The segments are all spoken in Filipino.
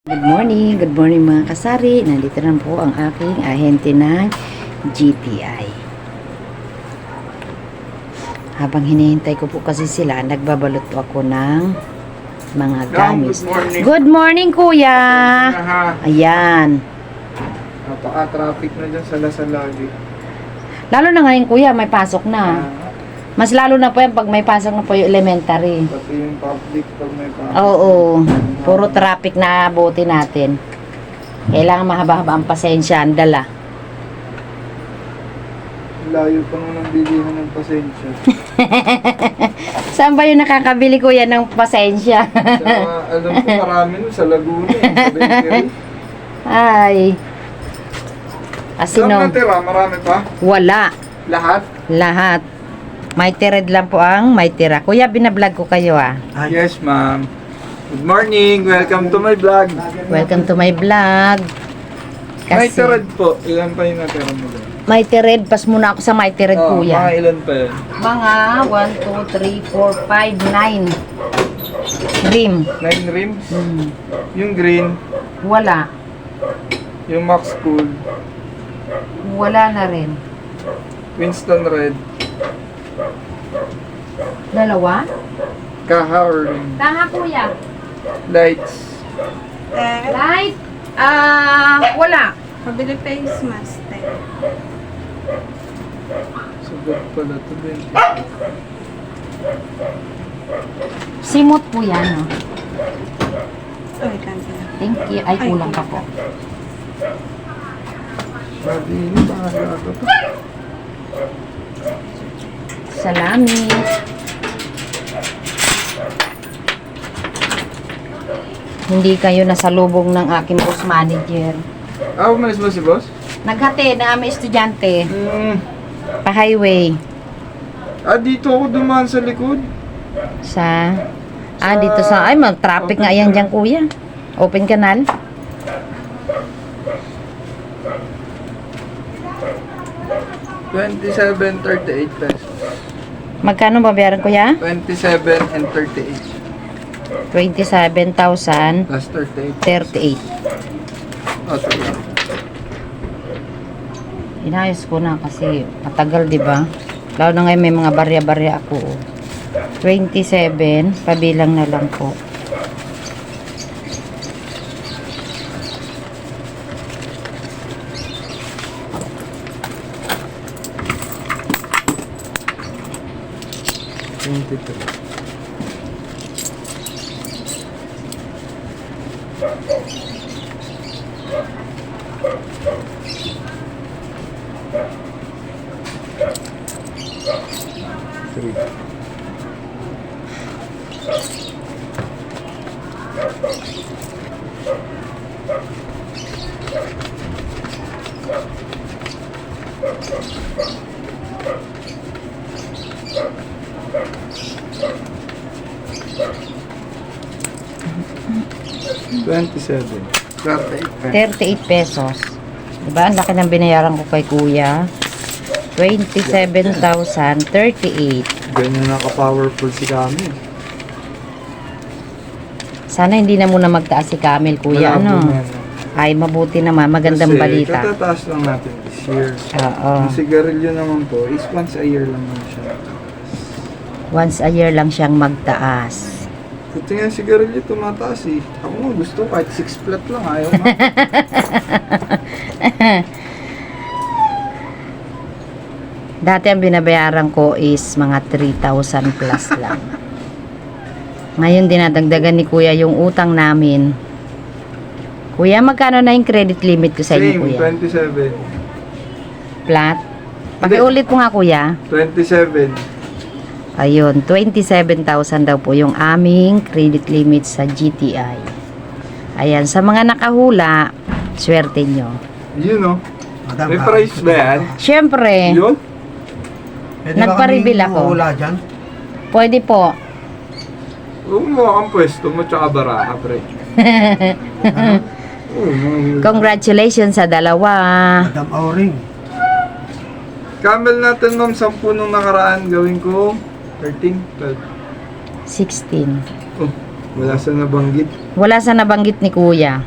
Good morning mga kasari. Nandito na po ang aking ahente ng GTI. Habang hinihintay ko po kasi sila, nagbabalot po ako ng mga gamis. Good morning kuya! Ayan. Napaka-traffic na dyan sa Lasal lagi. Lalo na ngayon kuya, may pasok na. Mas lalo na po yan pag may pasok na po yung elementary. Pati yung public pag may pasok. Oo. Puro traffic na abuti natin. Kailangan mahaba-haba ang pasensya, ang dala. Layo pa nung bilihan ng pasensya. Saan ba yung nakakabili kuya ng pasensya? Alam ko marami nun sa Laguna sa bakery. Ay. Saan Asino? natira? Marami pa? Wala. Lahat? Lahat. May tired lang po ang may tira. Kuya, binablog ko kayo ah. Yes, ma'am. Good morning. Welcome to my vlog. Welcome to my vlog. May tired po. Ilan pa yung natira mo doon? May tired. Pas muna ako sa may tired Mga kuya. ilan pa yun? Mga 1, 2, 3, 4, 5, 9. Rim. 9 rims? Hmm. Yung green, Wala. yung Max Cool, Wala na rin. Winston Red, Dalawa? Kaha Orange, Tanga kuya. Lights. Light? Wala. Pabili face mask. Sugat pala ito din. Simot po yan, no? Ay, cancel. Thank you. Ay, kulang pa po. Sabi ini pangalan ito. Salamin. Hindi kayo nasalubong ng aking boss manager. Umalis ba si boss? Naghati na aming estudyante. Hmm. Pa-highway. Dito ako dumaan sa likod. Dito sa... Ay, mag-traffic nga yan dyan, kuya. Open canal. $27.38. Magkano babayaran, kuya? 27 and 38. 27,038. Plus 38. Sige. Inayos ko na kasi matagal, di ba? Lalo na ngayon may mga barya-barya ako. 27, pabilang na lang po. $38 diba? Ang laki ng binayaran ko kay kuya. 27,038. Ganyan naka-powerful si Camille. Sana hindi na muna magtaas si Camille, kuya. Malabo Ano? na yan. Ay, mabuti naman. Magandang Kasi balita. katataas lang natin this year. Oo. Ang sigarilyo naman po is once a year lang naman siya. Once a year lang siyang magtaas. Buti nga sigarilyo tumataas eh. Ako nga gusto kahit 6 flat lang. Ayaw nga. Dati ang binabayaran ko is mga 3,000 plus lang. Ngayon dinadagdagan ni kuya yung utang namin. Kuya, magkano na yung credit limit ko sa inyo, Same, kuya? 27. Flat? Pakiulit mo nga, kuya. 27. Ayun, 27,000 daw po yung aming credit limit sa GTI. Ayan, sa mga nakahula, swerte nyo. Yun o. May price ba yan? Siyempre, Yun? nagpa-reveal ako. Dyan? Pwede po. Huwag mo kang pwesto mo tsaka baraha, pre. Congratulations sa dalawa. Madam Auring. Camel natin ma'am, 10 nung nakaraan. Gawin ko 13, 12. 16. Oh, wala sa nabanggit. Wala sa nabanggit ni kuya.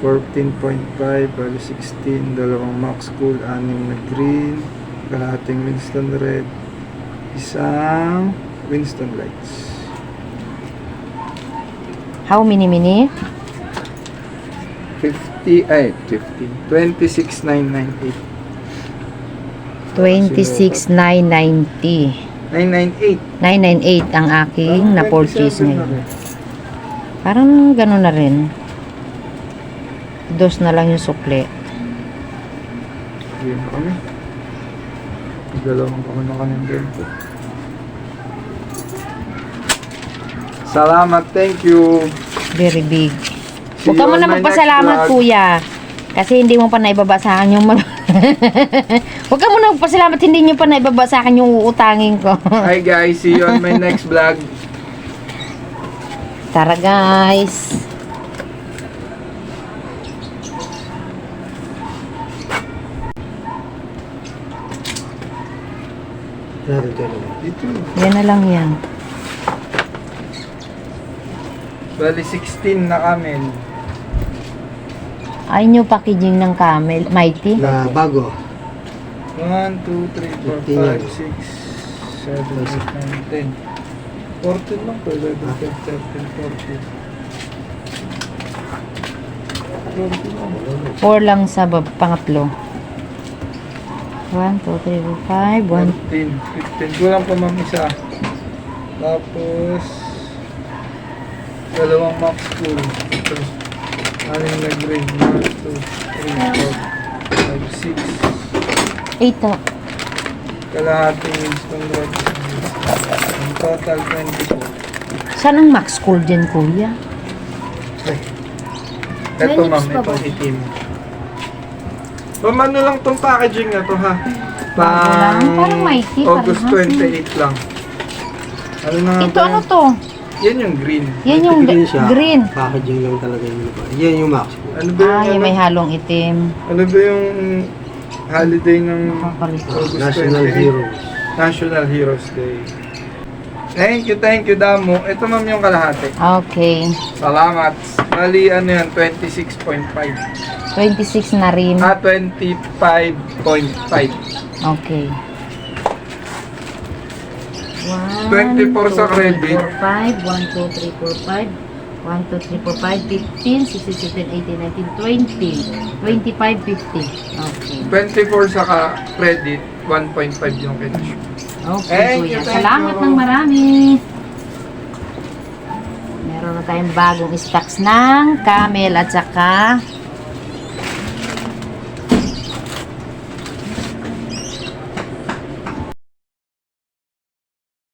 14.5, bali 16, dalawang Max Cool, 6 na green, kalahating Winston Red, isang Winston Lights. How mini? 26,998. 26,990. 998. 998 ang aking na-purchase ngayon. Parang gano'n na rin. Dos na lang yung sukli. Yun na kami. Dalawang kami na kanyang ganito. Salamat, thank you. Very big. See Huwag ka you muna on my magpasalamat, next vlog. kuya. Kasi hindi mo pa naibaba sa akin yung... Huwag ka muna magpasalamat, hindi nyo pa naibaba sa akin yung uutangin ko. Hi guys, see you on my next vlog. Tara, guys. Natin tayo. Dito. Yan na lang yan. Bali 16 na kami. Ay nyo packaging ng camel. Mighty. Na bago. 1, 2, 3, 4, 5, 6, 7, 8, 9, 10. 14 lang to. 11, 12, 13, 14. 14 lang. 4 lang sa pangatlo. 1, 2, 3, 4, 5, 1. 14, 15. Kulang pa ma'am isa. Tapos, dalawang Max Cool. Ito. Aling na green. 1, 2, 3, 4, 5, 6. 8 to. Kalahating Winston Red. Ang total 24. Saan ang max cool dyan, kuya? Ito May ma'am, lips pa ba? itong itim. Ma'am, ano lang tong packaging na to ha? Bago lang. Parang mighty, August parehas. 28 lang. Ano na nga Ito ba ano yan? to? Yan yung green. Yan yung Green siya. green. Packaging lang talaga yun. Yan yung Max. Ano ba yung, Yung may halong itim. ano ba yung holiday ng Nakakalito. August National 28? Heroes. National Heroes Day. Thank you, Damo. Ito ma'am yung kalahati. Okay. Salamat. Bali, ano yan, 26.5. 26 na rin. 25.5. Okay. 24 sa credit. 4, 5, 1, 2, 3, 4, 5. 1, 2, 3, 4, 5, 15, 16, 17, 18, 19, 20. 25, 50. Okay. 24 sa credit, 1.5 yung cash. Okay, kuya. Thank Salamat you. ng marami. Meron na tayong bagong stocks ng camel at saka